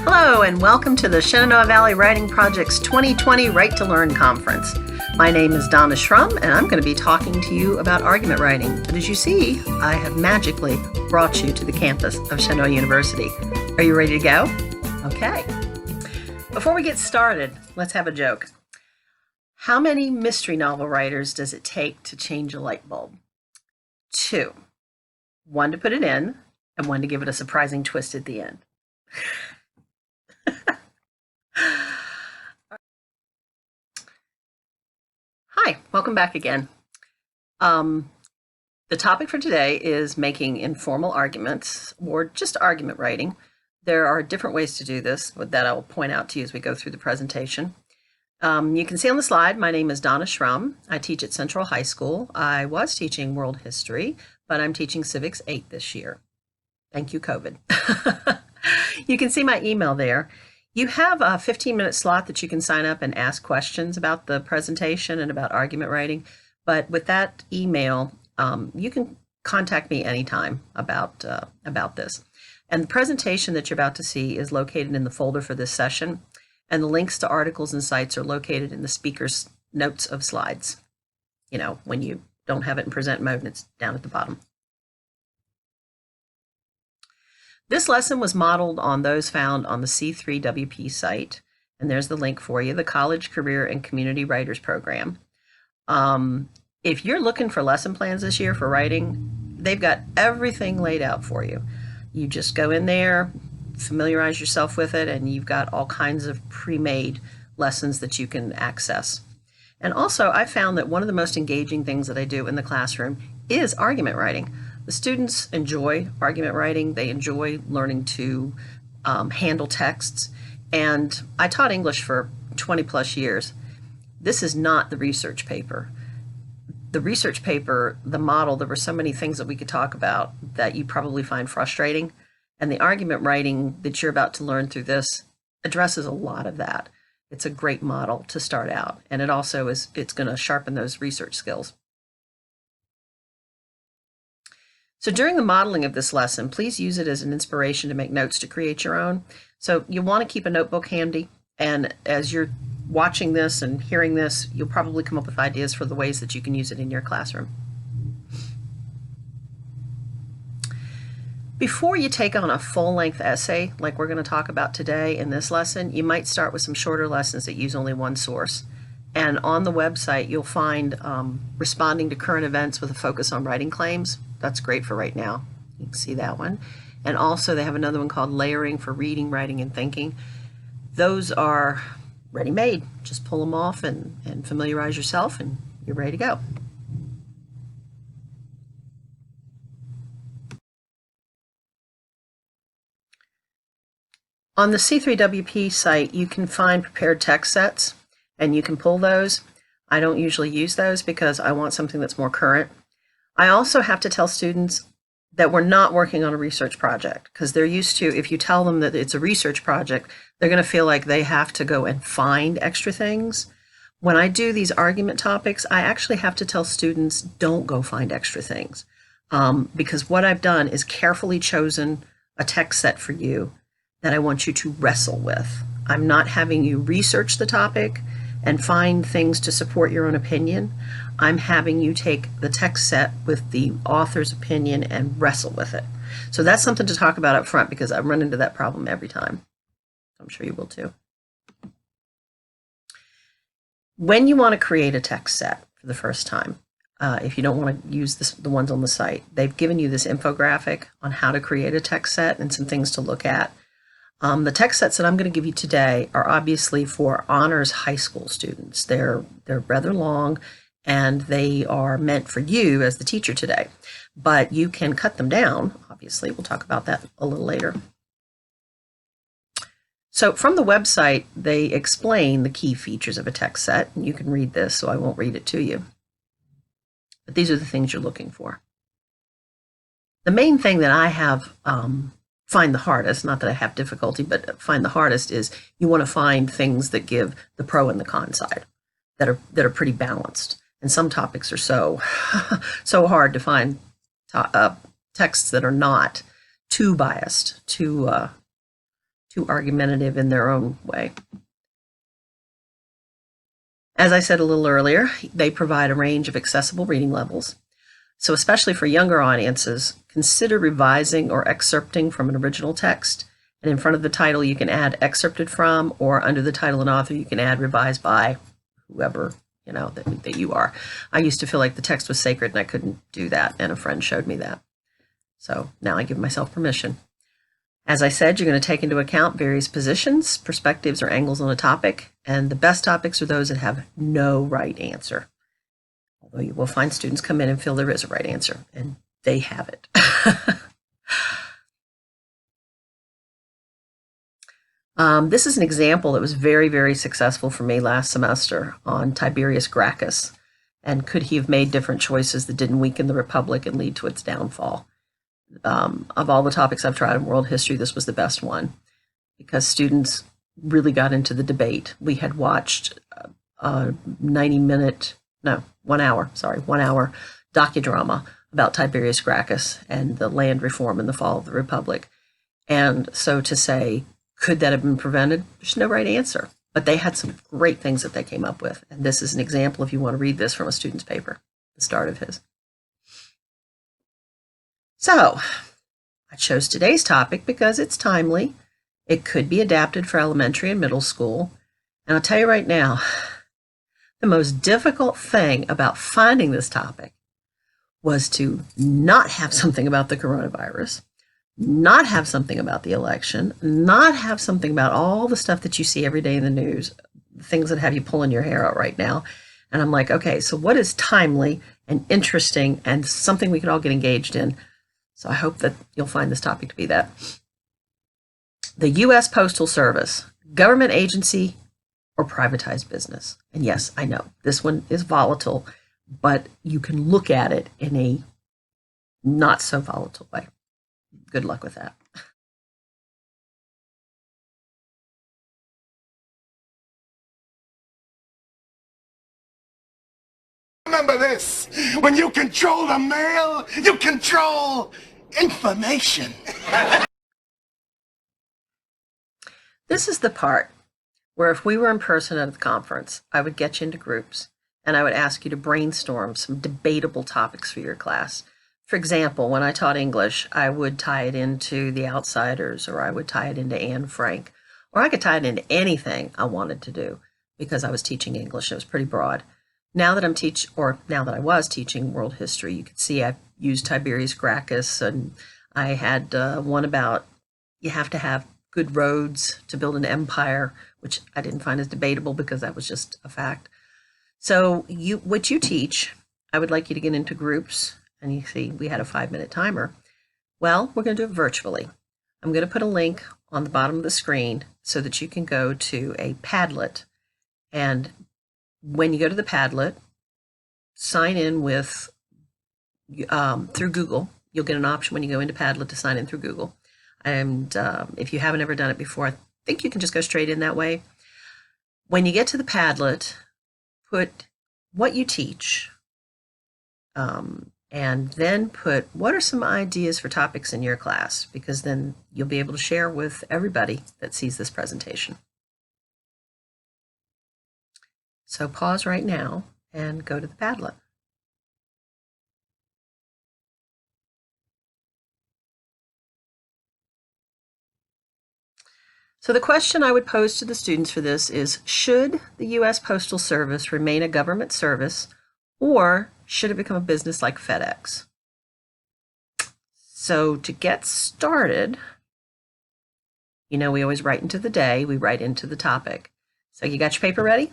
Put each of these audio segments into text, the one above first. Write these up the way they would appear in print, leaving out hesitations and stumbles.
Hello and welcome to the Shenandoah Valley Writing Project's 2020 Write to Learn Conference. My name is Donna Shrum and I'm going to be talking to you about argument writing. But as you see, I have magically brought you to the campus of Shenandoah University. Are you ready to go? Okay. Before we get started, let's have a joke. How many mystery novel writers does it take to change a light bulb? 2. 1 to put it in and 1 to give it a surprising twist at the end. Hi, welcome back again. The topic for today is making informal arguments or just argument writing. There are different ways to do this that I will point out to you as we go through the presentation. You can see on the slide, my name is Donna Shrum. I teach at Central High School. I was teaching world history, but I'm teaching Civics 8 this year. Thank you, COVID. You can see my email there. You have a 15-minute slot that you can sign up and ask questions about the presentation and about argument writing. But with that email, you can contact me anytime about this. And the presentation that you're about to see is located in the folder for this session. And the links to articles and sites are located in the speaker's notes of slides. You know, when you don't have it in present mode and it's down at the bottom. This lesson was modeled on those found on the C3WP site, and there's the link for you, the College Career and Community Writers Program. If you're looking for lesson plans this year for writing, they've got everything laid out for you. You just go in there, familiarize yourself with it, and you've got all kinds of pre-made lessons that you can access. And also, I found that one of the most engaging things that I do in the classroom is argument writing. The students enjoy argument writing. They enjoy learning to handle texts. And I taught English for 20 plus years. This is not the research paper. The research paper, the model, there were so many things that we could talk about that you probably find frustrating. And the argument writing that you're about to learn through this addresses a lot of that. It's a great model to start out. And it also is, it's going to sharpen those research skills. So during the modeling of this lesson, please use it as an inspiration to make notes to create your own. So you want to keep a notebook handy, and as you're watching this and hearing this, you'll probably come up with ideas for the ways that you can use it in your classroom. Before you take on a full-length essay, like we're going to talk about today in this lesson, you might start with some shorter lessons that use only one source. And on the website, you'll find responding to current events with a focus on writing claims. That's great for right now. You can see that one. And also they have another one called layering for reading, writing, and thinking. Those are ready-made. Just pull them off and familiarize yourself and you're ready to go. On the C3WP site, you can find prepared text sets and you can pull those. I don't usually use those because I want something that's more current. I also have to tell students that we're not working on a research project because they're used to, if you tell them that it's a research project, they're going to feel like they have to go and find extra things. When I do these argument topics, I actually have to tell students, don't go find extra things. Because what I've done is carefully chosen a text set for you that I want you to wrestle with. I'm not having you research the topic and find things to support your own opinion. I'm having you take the text set with the author's opinion and wrestle with it. So that's something to talk about up front because I run into that problem every time. I'm sure you will too. When you want to create a text set for the first time, if you don't want to use the ones on the site, they've given you this infographic on how to create a text set and some things to look at. The text sets that I'm going to give you today are obviously for honors high school students. They're rather long and they are meant for you as the teacher today, but you can cut them down. Obviously, we'll talk about that a little later. So from the website, they explain the key features of a text set. And you can read this, so I won't read it to you. But these are the things you're looking for. The main thing that I have find the hardest, not that I have difficulty, but find the hardest is you want to find things that give the pro and the con side that are pretty balanced. And some topics are so hard to find texts that are not too biased, too too argumentative in their own way. As I said a little earlier, they provide a range of accessible reading levels. So especially for younger audiences, consider revising or excerpting from an original text. And in front of the title, you can add excerpted from, or under the title and author, you can add revised by whoever, that you are. I used to feel like the text was sacred and I couldn't do that, and a friend showed me that. So now I give myself permission. As I said, you're going to take into account various positions, perspectives, or angles on a topic, and the best topics are those that have no right answer. Although you will find students come in and feel there is a right answer, and they have it. This is an example that was very, very successful for me last semester on Tiberius Gracchus, and could he have made different choices that didn't weaken the Republic and lead to its downfall? Of all the topics I've tried in world history, this was the best one because students really got into the debate. We had watched a 1 hour docudrama about Tiberius Gracchus and the land reform and the fall of the Republic. And so to say, could that have been prevented? There's no right answer. But they had some great things that they came up with. And this is an example if you want to read this from a student's paper, the start of his. So I chose today's topic because it's timely. It could be adapted for elementary and middle school. And I'll tell you right now, the most difficult thing about finding this topic was to not have something about the coronavirus, not have something about the election, not have something about all the stuff that you see every day in the news, things that have you pulling your hair out right now. And I'm like, okay, so what is timely and interesting and something we could all get engaged in? So I hope that you'll find this topic to be that. The U.S. Postal Service, government agency or privatized business? And yes, I know this one is volatile, but you can look at it in a not so volatile way. Good luck with that. Remember this, when you control the mail, you control information. This is the part where if we were in person at the conference, I would get you into groups and I would ask you to brainstorm some debatable topics for your class. For example, when I taught English, I would tie it into The Outsiders, or I would tie it into Anne Frank, or I could tie it into anything I wanted to do because I was teaching English. It was pretty broad. Now that I was teaching world history, you could see I used Tiberius Gracchus, and I had one about you have to have good roads to build an empire, which I didn't find as debatable because that was just a fact. So what you teach, I would like you to get into groups, and you see we had a 5-minute timer. Well, we're going to do it virtually. I'm going to put a link on the bottom of the screen so that you can go to a Padlet, and when you go to the Padlet, sign in with through Google. You'll get an option when you go into Padlet to sign in through Google. And if you haven't ever done it before, I think you can just go straight in that way. When you get to the Padlet, put what you teach, and then put what are some ideas for topics in your class, because then you'll be able to share with everybody that sees this presentation. So pause right now and go to the Padlet. So the question I would pose to the students for this is, should the U.S. Postal Service remain a government service, or should it become a business like FedEx? So to get started, we always write into the day, we write into the topic. So you got your paper ready?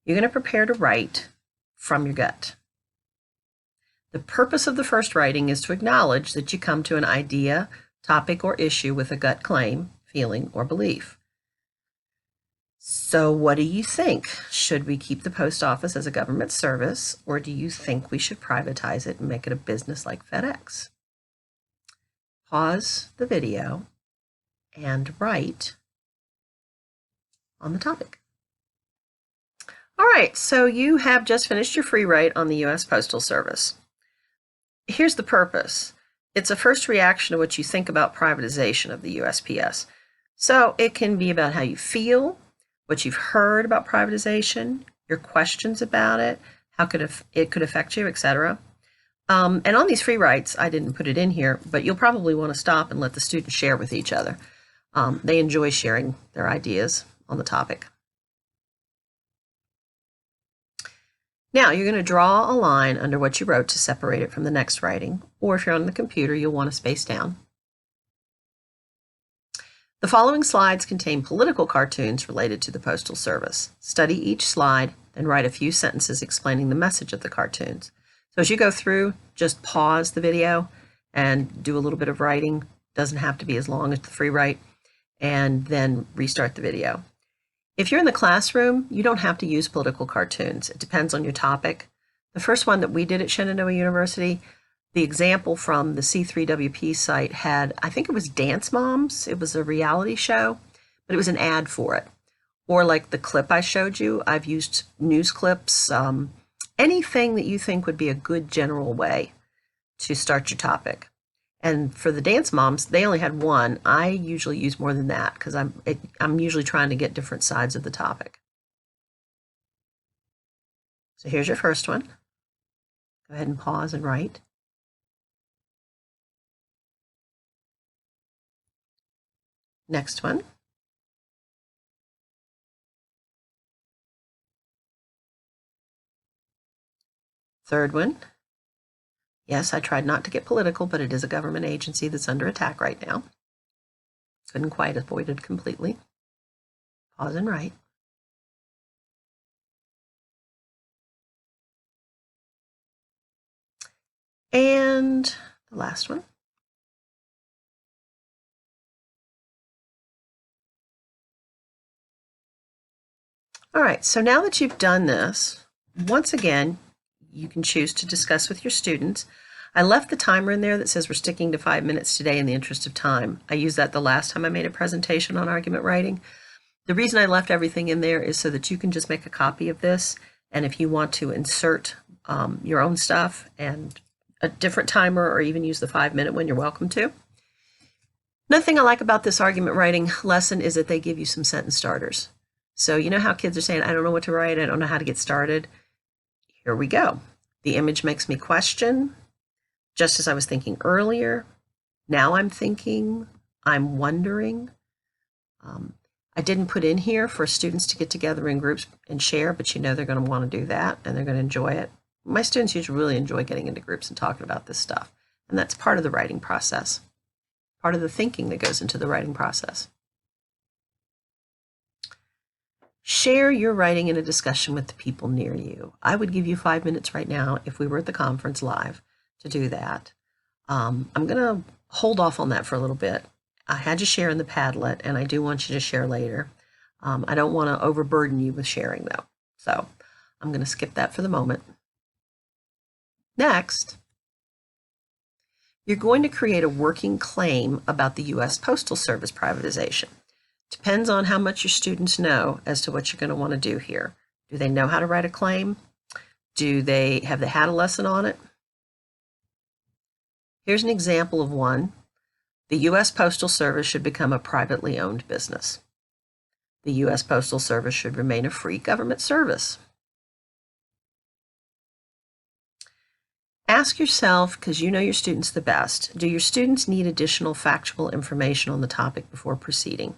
You're going to prepare to write from your gut. The purpose of the first writing is to acknowledge that you come to an idea, topic, or issue with a gut claim, feeling, or belief. So what do you think? Should we keep the post office as a government service, or do you think we should privatize it and make it a business like FedEx? Pause the video and write on the topic. All right, so you have just finished your free write on the U.S. Postal Service. Here's the purpose. It's a first reaction to what you think about privatization of the USPS. So it can be about how you feel, what you've heard about privatization, your questions about it, how it could affect you, etc. And on these free writes, I didn't put it in here, but you'll probably want to stop and let the students share with each other. They enjoy sharing their ideas on the topic. Now you're going to draw a line under what you wrote to separate it from the next writing, or if you're on the computer, you'll want to space down. The following slides contain political cartoons related to the Postal Service. Study each slide, then write a few sentences explaining the message of the cartoons. So as you go through, just pause the video and do a little bit of writing. Doesn't have to be as long as the free write, and then restart the video. If you're in the classroom, you don't have to use political cartoons. It depends on your topic. The first one that we did at Shenandoah University, the example from the C3WP site had, I think it was Dance Moms. It was a reality show, but it was an ad for it. Or like the clip I showed you, I've used news clips, anything that you think would be a good general way to start your topic. And for the Dance Moms, they only had one. I usually use more than that because I'm usually trying to get different sides of the topic. So here's your first one. Go ahead and pause and write. Next one. Third one. Yes, I tried not to get political, but it is a government agency that's under attack right now. Couldn't quite avoid it completely. Pause and write. And the last one. All right, so now that you've done this, once again, you can choose to discuss with your students. I left the timer in there that says we're sticking to 5 minutes today in the interest of time. I used that the last time I made a presentation on argument writing. The reason I left everything in there is so that you can just make a copy of this, and if you want to insert your own stuff and a different timer or even use the 5-minute one, you're welcome to. Another thing I like about this argument writing lesson is that they give you some sentence starters. So you know how kids are saying, I don't know what to write, I don't know how to get started. Here we go. The image makes me question, just as I was thinking earlier. Now I'm thinking, I'm wondering. I didn't put in here for students to get together in groups and share, but you know they're going to want to do that and they're going to enjoy it. My students usually really enjoy getting into groups and talking about this stuff. And that's part of the writing process, part of the thinking that goes into the writing process. Share your writing in a discussion with the people near you. I would give you 5 minutes right now if we were at the conference live to do that. I'm going to hold off on that for a little bit. I had you share in the Padlet, and I do want you to share later. I don't want to overburden you with sharing, though. So I'm going to skip that for the moment. Next, you're going to create a working claim about the U.S. Postal Service privatization. Depends on how much your students know as to what you're going to want to do here. Do they know how to write a claim? Have they had a lesson on it? Here's an example of one. The U.S. Postal Service should become a privately owned business. The U.S. Postal Service should remain a free government service. Ask yourself, because you know your students the best, do your students need additional factual information on the topic before proceeding?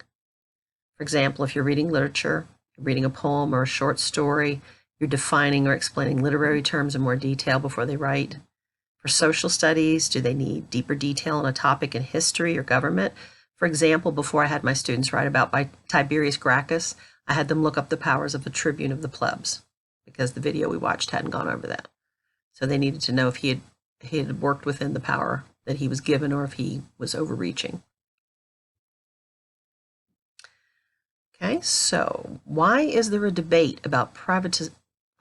For example, if you're reading literature, you're reading a poem or a short story, you're defining or explaining literary terms in more detail before they write. For social studies, do they need deeper detail on a topic in history or government? For example, before I had my students write about by Tiberius Gracchus, I had them look up the powers of a tribune of the plebs because the video we watched hadn't gone over that. So they needed to know if he had worked within the power that he was given or if he was overreaching. Okay, so why is there a debate about privatizing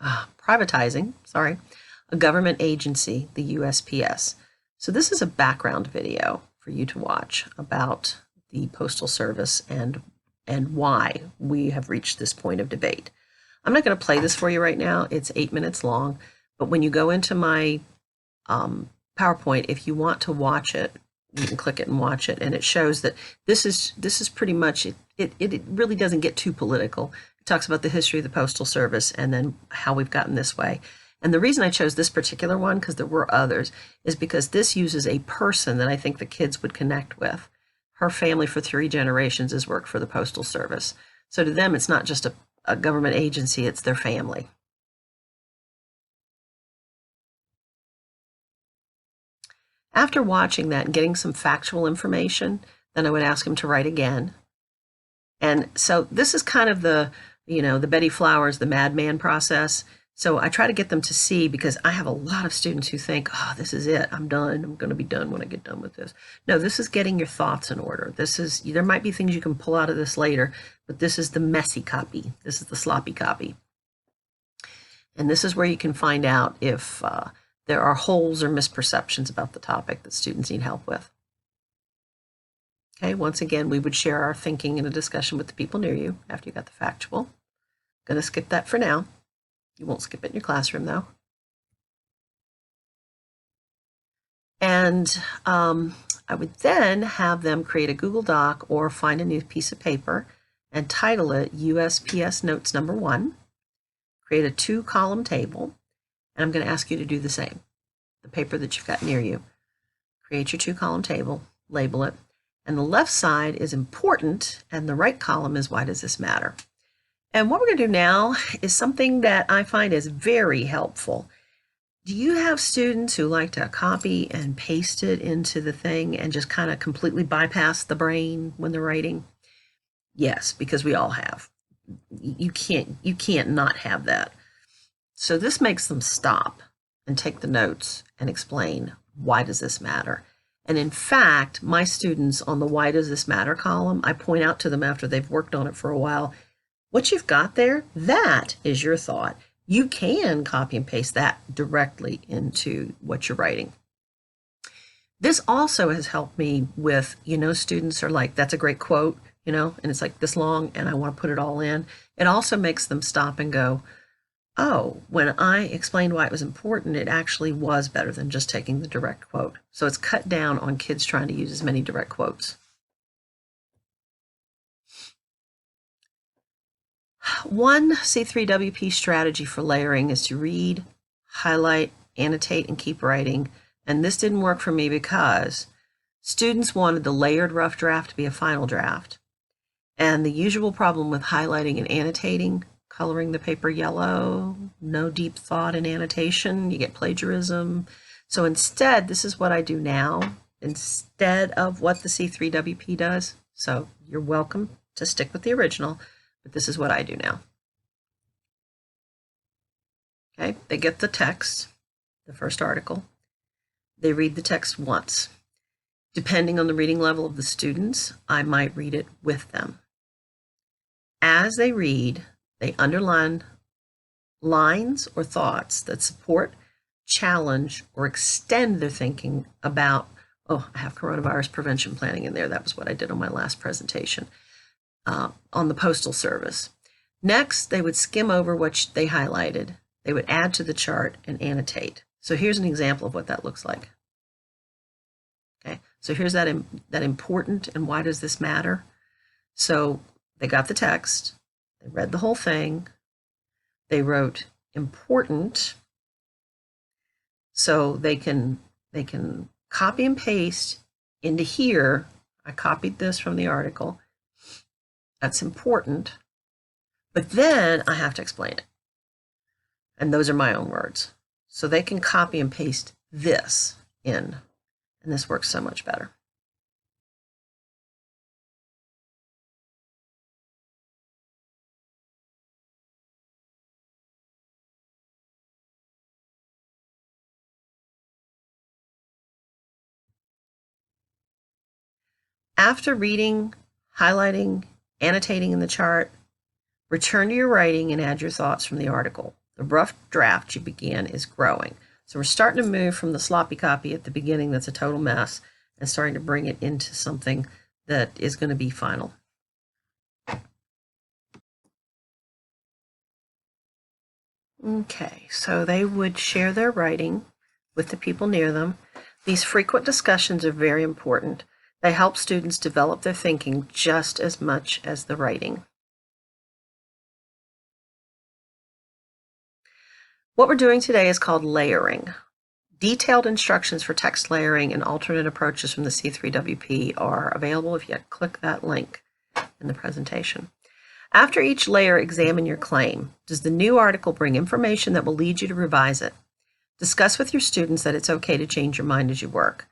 a government agency, the USPS? So this is a background video for you to watch about the Postal Service and why we have reached this point of debate. I'm not going to play this for you right now. It's 8 minutes long, but when you go into my PowerPoint, if you want to watch it, You can click it and watch it, and it shows that this is pretty much it. It really doesn't get too political. It talks about the history of the Postal Service and then how we've gotten this way. And the reason I chose this particular one, because there were others, is because this uses a person that I think the kids would connect with. Her family for 3 generations has worked for the Postal Service. So to them, it's not just a government agency, it's their family. After watching that and getting some factual information, then I would ask them to write again. And so this is kind of the Betty Flowers, the madman process. So I try to get them to see, because I have a lot of students who think, oh, this is it. I'm done. I'm going to be done when I get done with this. No, this is getting your thoughts in order. There might be things you can pull out of this later, but this is the messy copy. This is the sloppy copy. And this is where you can find out if there are holes or misperceptions about the topic that students need help with. Okay, once again, we would share our thinking in a discussion with the people near you after you got the factual. Going to skip that for now. You won't skip it in your classroom, though. And I would then have them create a Google Doc or find a new piece of paper and title it USPS Notes Number 1. Create a 2-column table, and I'm going to ask you to do the same. The paper that you've got near you. Create your 2-column table, label it, and the left side is important, and the right column is why does this matter? And what we're going to do now is something that I find is very helpful. Do you have students who like to copy and paste it into the thing and just kind of completely bypass the brain when they're writing? Yes, because we all have. You can't not have that. So this makes them stop and take the notes and explain, why does this matter? And in fact, my students on the why does this matter column, I point out to them after they've worked on it for a while, what you've got there, that is your thought. You can copy and paste that directly into what you're writing. This also has helped me with, students are like, that's a great quote, and it's like this long and I want to put it all in. It also makes them stop and go, oh, when I explained why it was important, it actually was better than just taking the direct quote. So it's cut down on kids trying to use as many direct quotes. One C3WP strategy for layering is to read, highlight, annotate, and keep writing. And this didn't work for me because students wanted the layered rough draft to be a final draft. And the usual problem with highlighting and annotating, coloring the paper yellow, no deep thought in annotation, you get plagiarism. So instead, this is what I do now, instead of what the C3WP does. So you're welcome to stick with the original, but this is what I do now. Okay, they get the text, the first article. They read the text once. Depending on the reading level of the students, I might read it with them. As they read, they underline lines or thoughts that support, challenge, or extend their thinking about, oh, I have coronavirus prevention planning in there. That was what I did on my last presentation on the Postal Service. Next, they would skim over what they highlighted. They would add to the chart and annotate. So here's an example of what that looks like. Okay, so here's that important and why does this matter? So they got the text, they read the whole thing, they wrote important, so they can copy and paste into here. I copied this from the article. That's important, but then I have to explain it. And those are my own words. So they can copy and paste this in, and this works so much better. After reading, highlighting, annotating in the chart, return to your writing and add your thoughts from the article. The rough draft you began is growing. So we're starting to move from the sloppy copy at the beginning that's a total mess and starting to bring it into something that is going to be final. Okay, so they would share their writing with the people near them. These frequent discussions are very important. They help students develop their thinking just as much as the writing. What we're doing today is called layering. Detailed instructions for text layering and alternate approaches from the C3WP are available if you click that link in the presentation. After each layer, examine your claim. Does the new article bring information that will lead you to revise it? Discuss with your students that it's okay to change your mind as you work.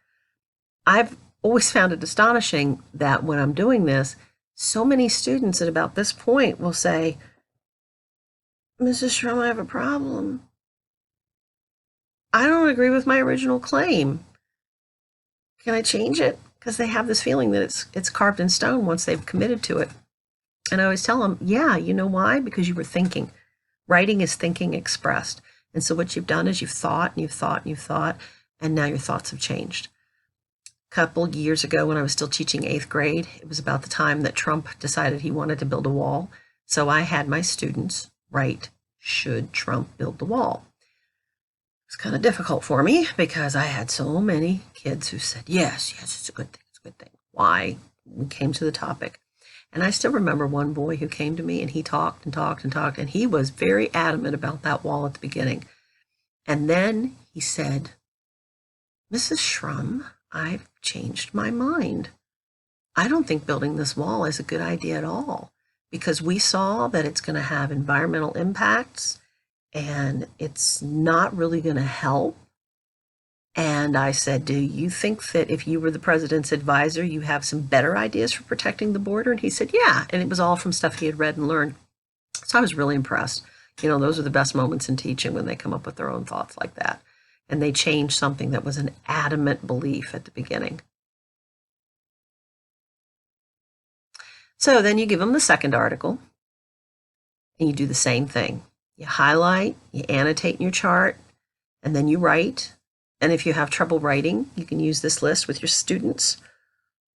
I've always found it astonishing that when I'm doing this, so many students at about this point will say, Mrs. Shrum, I have a problem. I don't agree with my original claim. Can I change it? Because they have this feeling that it's carved in stone once they've committed to it. And I always tell them, yeah, you know why? Because you were thinking. Writing is thinking expressed. And so what you've done is you've thought and you've thought and you've thought, and now your thoughts have changed. A couple years ago when I was still teaching 8th grade, it was about the time that Trump decided he wanted to build a wall. So I had my students write, should Trump build the wall? It's kind of difficult for me because I had so many kids who said, yes, it's a good thing, it's a good thing. Why? We came to the topic. And I still remember one boy who came to me and he talked and talked and talked, and he was very adamant about that wall at the beginning. And then he said, Mrs. Shrum, I've changed my mind. I don't think building this wall is a good idea at all because we saw that it's going to have environmental impacts and it's not really going to help. And I said, do you think that if you were the president's advisor, you have some better ideas for protecting the border? And he said, yeah. And it was all from stuff he had read and learned. So I was really impressed. You know, those are the best moments in teaching when they come up with their own thoughts like that. And they change something that was an adamant belief at the beginning. So then you give them the second article and you do the same thing. You highlight, you annotate in your chart, and then you write. And if you have trouble writing, you can use this list with your students.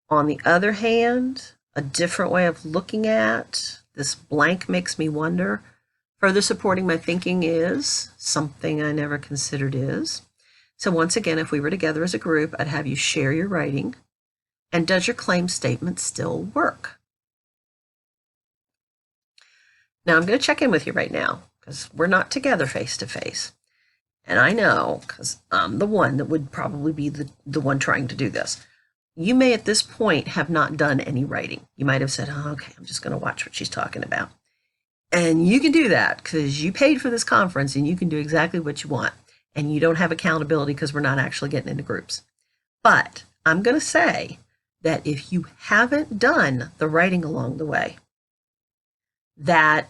On the other hand, a different way of looking at this blank makes me wonder. Further supporting my thinking is something I never considered is. So once again, if we were together as a group, I'd have you share your writing. And does your claim statement still work? Now I'm going to check in with you right now because we're not together face to face. And I know, because I'm the one that would probably be the one trying to do this. You may at this point have not done any writing. You might have said, oh, okay, I'm just going to watch what she's talking about. And you can do that because you paid for this conference and you can do exactly what you want. And you don't have accountability because we're not actually getting into groups. But I'm going to say that if you haven't done the writing along the way, that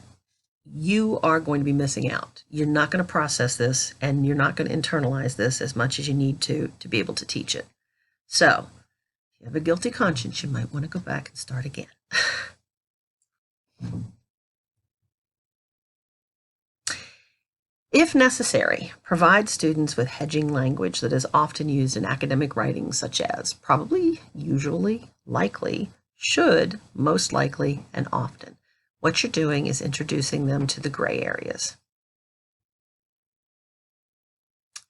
you are going to be missing out. You're not going to process this and you're not going to internalize this as much as you need to be able to teach it. So if you have a guilty conscience, you might want to go back and start again. If necessary, provide students with hedging language that is often used in academic writing, such as probably, usually, likely, should, most likely, and often. What you're doing is introducing them to the gray areas.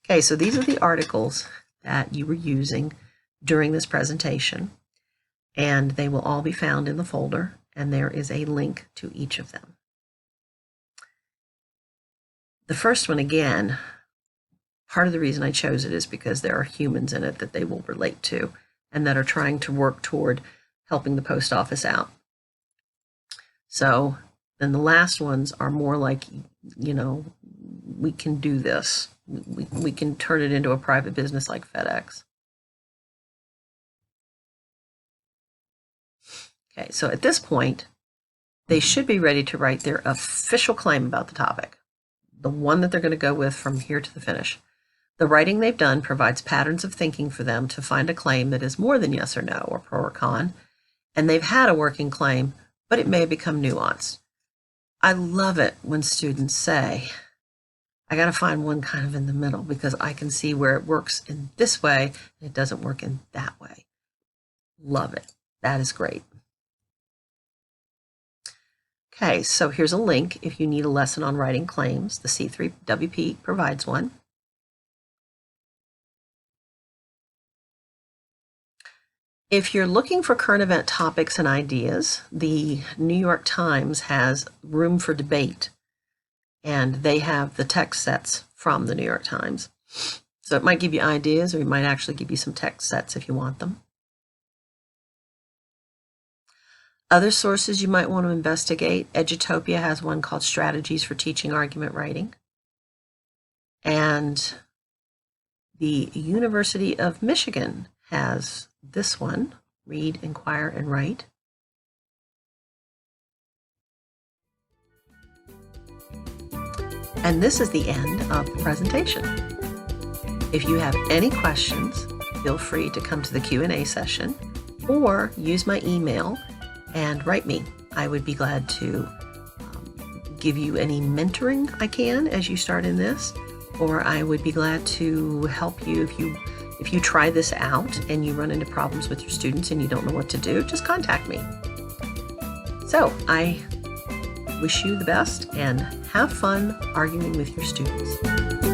Okay, so these are the articles that you were using during this presentation, and they will all be found in the folder, and there is a link to each of them. The first one, again, part of the reason I chose it is because there are humans in it that they will relate to and that are trying to work toward helping the post office out. So then the last ones are more like, you know, we can do this. We can turn it into a private business like FedEx. Okay, so at this point, they should be ready to write their official claim about the topic, the one that they're going to go with from here to the finish. The writing they've done provides patterns of thinking for them to find a claim that is more than yes or no or pro or con, and they've had a working claim, but it may have become nuanced. I love it when students say, I got to find one kind of in the middle because I can see where it works in this way and it doesn't work in that way. Love it. That is great. Okay, so here's a link if you need a lesson on writing claims. The C3WP provides one. If you're looking for current event topics and ideas, the New York Times has Room for Debate, and they have the text sets from the New York Times. So it might give you ideas, or it might actually give you some text sets if you want them. Other sources you might want to investigate, Edutopia has one called Strategies for Teaching Argument Writing. And the University of Michigan has this one, Read, Inquire, and Write. And this is the end of the presentation. If you have any questions, feel free to come to the Q&A session or use my email and write me. I would be glad to give you any mentoring I can as you start in this, or I would be glad to help you if you try this out and you run into problems with your students and you don't know what to do, just contact me. So I wish you the best and have fun arguing with your students.